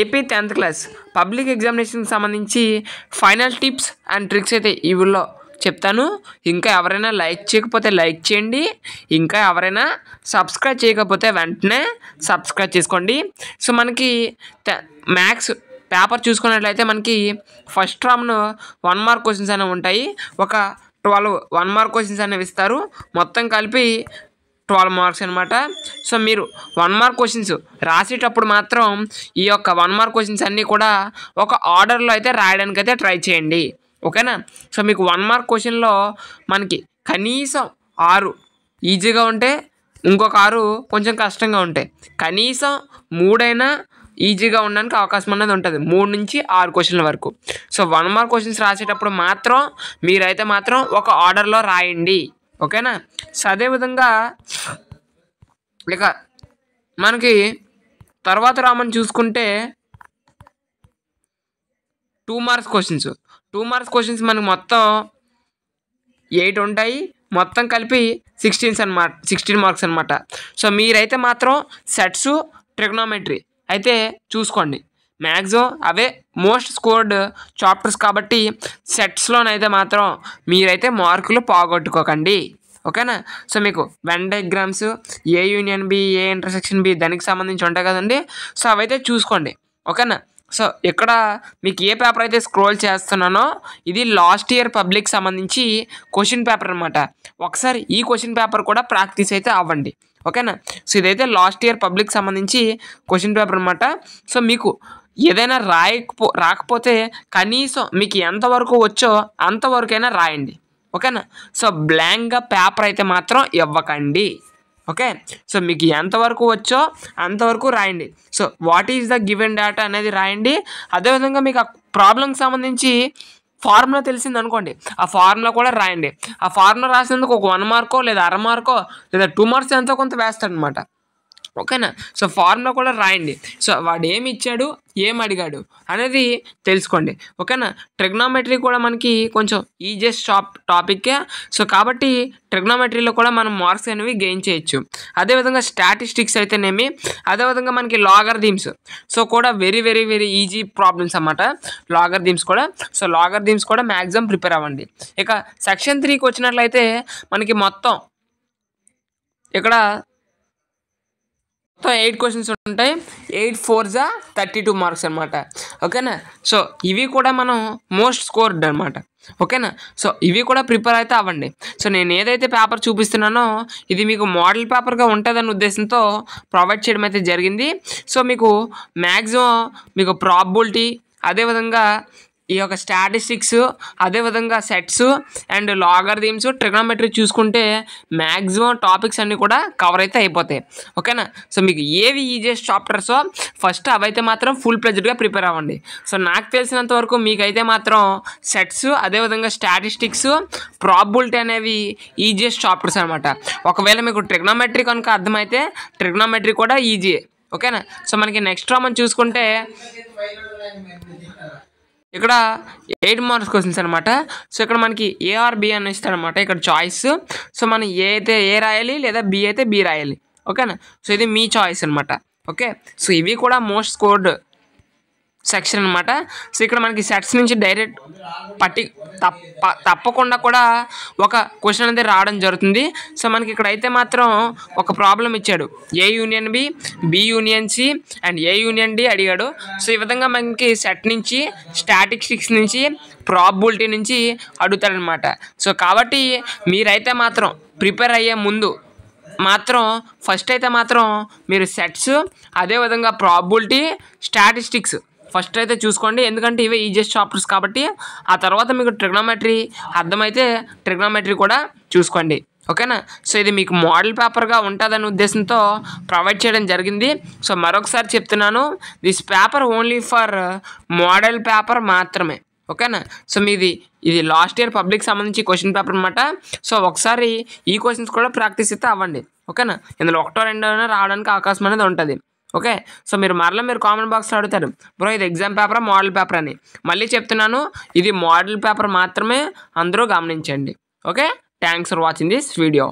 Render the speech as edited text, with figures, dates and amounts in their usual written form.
AP 10th class public ఎగ్జామినేషన్కి సంబంధించి final tips and tricks అయితే ఈ వీడియోలో చెప్తాను. ఇంకా ఎవరైనా లైక్ చేయకపోతే లైక్ చేయండి. ఇంకా ఎవరైనా సబ్స్క్రైబ్ చేయకపోతే వెంటనే సబ్స్క్రైబ్ చేసుకోండి. సో మనకి మ్యాథ్స్ పేపర్ చూసుకున్నట్లయితే మనకి ఫస్ట్ టర్మ్ను 1 మార్క్ క్వశ్చన్స్ అనేవి ఉంటాయి. ఒక 12 1 మార్క్ క్వశ్చన్స్ అనేవి ఇస్తారు. మొత్తం కలిపి 12 మార్క్స్ అనమాట. సో మీరు 1 మార్క్ క్వశ్చన్స్ రాసేటప్పుడు మాత్రం ఈ యొక్క 1 మార్క్ క్వశ్చన్స్ అన్నీ కూడా ఒక ఆర్డర్లో అయితే రాయడానికి అయితే ట్రై చేయండి. ఓకేనా? సో మీకు 1 మార్క్ క్వశ్చన్లో మనకి కనీసం 6 ఈజీగా ఉంటే ఇంకొక 6 కొంచెం కష్టంగా ఉంటాయి. కనీసం 3 అయినా ఈజీగా ఉండడానికి అవకాశం అనేది ఉంటుంది. 3 నుంచి 6 క్వశ్చన్ల వరకు. సో 1 మార్క్ క్వశ్చన్స్ రాసేటప్పుడు మాత్రం మీరైతే మాత్రం ఒక ఆర్డర్లో రాయండి. ఓకేనా? సో అదేవిధంగా ఇక మనకి తర్వాత రామని చూసుకుంటే 2 మార్క్స్ క్వశ్చన్స్. 2 మార్క్స్ క్వశ్చన్స్ మనకి మొత్తం 8 ఉంటాయి. మొత్తం కలిపి 16 మార్క్స్ అనమాట. సో మీరైతే మాత్రం సెట్స్ ట్రిగ్నోమెట్రీ అయితే చూసుకోండి. మ్యాక్సిమం అవే మోస్ట్ స్కోర్డ్ చాప్టర్స్ కాబట్టి సెట్స్లోనైతే మాత్రం మీరైతే మార్కులు పోగొట్టుకోకండి. ఓకేనా? సో మీకు Venn diagrams, A union B, A intersection B దానికి సంబంధించి ఉంటాయి కదండి. సో అవైతే చూసుకోండి. ఓకేనా? సో ఇక్కడ మీకు ఏ పేపర్ అయితే స్క్రోల్ చేస్తున్నానో ఇది లాస్ట్ ఇయర్ పబ్లిక్ సంబంధించి క్వశ్చన్ పేపర్ అనమాట. ఒకసారి ఈ క్వశ్చన్ పేపర్ కూడా ప్రాక్టీస్ అయితే అవ్వండి. ఓకేనా? సో ఇదైతే లాస్ట్ ఇయర్ పబ్లిక్ సంబంధించి క్వశ్చన్ పేపర్ అనమాట. సో మీకు ఏదైనా రాకపోతే కనీసం మీకు ఎంతవరకు వచ్చో అంతవరకైనా రాయండి. ఓకేనా? సో బ్లాంక్గా పేపర్ అయితే మాత్రం ఇవ్వకండి. ఓకే? సో మీకు ఎంతవరకు వచ్చో అంతవరకు రాయండి. So what is the given data అనేది రాయండి. అదేవిధంగా మీకు ఆ ప్రాబ్లంకి సంబంధించి ఫార్ములా తెలిసింది అనుకోండి, ఆ ఫార్ములా కూడా రాయండి. ఆ ఫార్ములా రాసినందుకు ఒక 1 మార్కో లేదా 1/2 మార్కో లేదా 2 మార్క్స్ ఎంతో కొంత వేస్తాడనమాట. ఓకేనా? సో ఫార్ములా కూడా రాయండి. సో వాడు ఏమి ఇచ్చాడు, ఏం అడిగాడు అనేది తెలుసుకోండి. ఓకేనా? ట్రిగ్నోమెట్రీ కూడా మనకి కొంచెం ఈజియెస్ట్ టాపిక్కే. సో కాబట్టి ట్రిగ్నోమెట్రీలో కూడా మనం మార్క్స్ అనేవి గెయిన్ చేయొచ్చు. అదేవిధంగా స్టాటిస్టిక్స్ అయితేనేమి, అదేవిధంగా మనకి లాగరిథమ్స్ సో కూడా very very very easy problems అన్నమాట. లాగరిథమ్స్ కూడా. సో లాగరిథమ్స్ కూడా మ్యాక్సిమం ప్రిపేర్ అవ్వండి. ఇక సెక్షన్ 3కి వచ్చినట్లయితే మనకి మొత్తం ఇక్కడ 8 క్వశ్చన్స్ ఉంటాయి. 8 4 32 మార్క్స్ అనమాట. ఓకేనా? సో ఇవి కూడా మనం మోస్ట్ స్కోర్డ్ అనమాట. ఓకేనా? సో ఇవి కూడా ప్రిపేర్ అయితే అవ్వండి. సో నేను ఏదైతే పేపర్ చూపిస్తున్నానో ఇది మీకు మోడల్ పేపర్గా ఉంటుందన్న ఉద్దేశంతో ప్రొవైడ్ చేయడం అయితే జరిగింది. సో మీకు మ్యాక్సిమం మీకు ప్రాబబిలిటీ, అదేవిధంగా ఈ యొక్క స్టాటిస్టిక్స్, అదేవిధంగా సెట్స్ అండ్ లాగరిథమ్స్, ట్రిగ్నోమెట్రీ చూసుకుంటే మ్యాక్సిమం టాపిక్స్ అన్నీ కూడా కవర్ అయితే అయిపోతాయి. ఓకేనా? సో మీకు ఏవి ఈజియెస్ట్ చాప్టర్సో ఫస్ట్ అవైతే మాత్రం ఫుల్ ప్లెజ్డ్గా ప్రిపేర్ అవ్వండి. సో నాకు తెలిసినంత వరకు మీకైతే మాత్రం సెట్స్, అదేవిధంగా స్టాటిస్టిక్స్, ప్రాబబిలిటీ అనేవి ఈజియెస్ట్ చాప్టర్స్ అనమాట. ఒకవేళ మీకు ట్రిగ్నోమెట్రీ కనుక అర్థమైతే ట్రిగ్నోమెట్రీ కూడా ఈజీ. ఓకేనా? సో మనకి నెక్స్ట్ రామని చూసుకుంటే ఇక్కడ 8 మార్క్స్ క్వశ్చన్స్ అనమాట. సో ఇక్కడ మనకి ఏ ఆర్ బి అని ఇస్తారనమాట. ఇక్కడ చాయిస్. సో మనం ఏ అయితే ఏ రాయాలి, లేదా బి అయితే బి రాయాలి. ఓకేనా? సో ఇది మీ చాయిస్ అనమాట. ఓకే? సో ఇవి కూడా మోస్ట్ స్కోర్డ్ సెక్షన్ అనమాట. సో ఇక్కడ మనకి సెట్స్ నుంచి డైరెక్ట్ తప్పకుండా కూడా ఒక క్వశ్చన్ అనేది రావడం జరుగుతుంది. సో మనకి ఇక్కడ అయితే మాత్రం ఒక ప్రాబ్లం ఇచ్చాడు. A union B, B union C and A union D అడిగాడు. సో ఈ విధంగా మనకి సెట్ నుంచి, స్టాటిస్టిక్స్ నుంచి, ప్రాబబిలిటీ నుంచి అడుగుతాడనమాట. సో కాబట్టి మీరైతే మాత్రం ప్రిపేర్ అయ్యే ముందు మాత్రం ఫస్ట్ అయితే మాత్రం మీరు సెట్స్, అదేవిధంగా ప్రాబబిలిటీ, స్టాటిస్టిక్స్ ఫస్ట్ అయితే చూసుకోండి. ఎందుకంటే ఇవే ఈజియెస్ట్ చాప్టర్స్ కాబట్టి. ఆ తర్వాత మీకు ట్రిగ్నోమెట్రీ అర్థమైతే ట్రిగ్నోమెట్రీ కూడా చూసుకోండి. ఓకేనా? సో ఇది మీకు మోడల్ పేపర్గా ఉంటుందనే ఉద్దేశంతో ప్రొవైడ్ చేయడం జరిగింది. సో మరొకసారి చెప్తున్నాను, this paper only for model paper మాత్రమే. ఓకేనా? సో ఇది లాస్ట్ ఇయర్ పబ్లిక్ సంబంధించి క్వశ్చన్ పేపర్ అనమాట. సో ఒకసారి ఈ క్వశ్చన్స్ కూడా ప్రాక్టీస్ అయితే అవ్వండి. ఓకేనా? ఇందులో 1 2 రావడానికి అవకాశం అనేది ఉంటుంది. ఓకే? సో మీరు కామెంట్ బాక్స్లో అడుగుతారు, బ్రో ఇది ఎగ్జామ్ పేపరా మోడల్ పేపర్ అని. మళ్ళీ చెప్తున్నాను, ఇది మోడల్ పేపర్ మాత్రమే, అందరూ గమనించండి. Okay? Thanks for watching this video.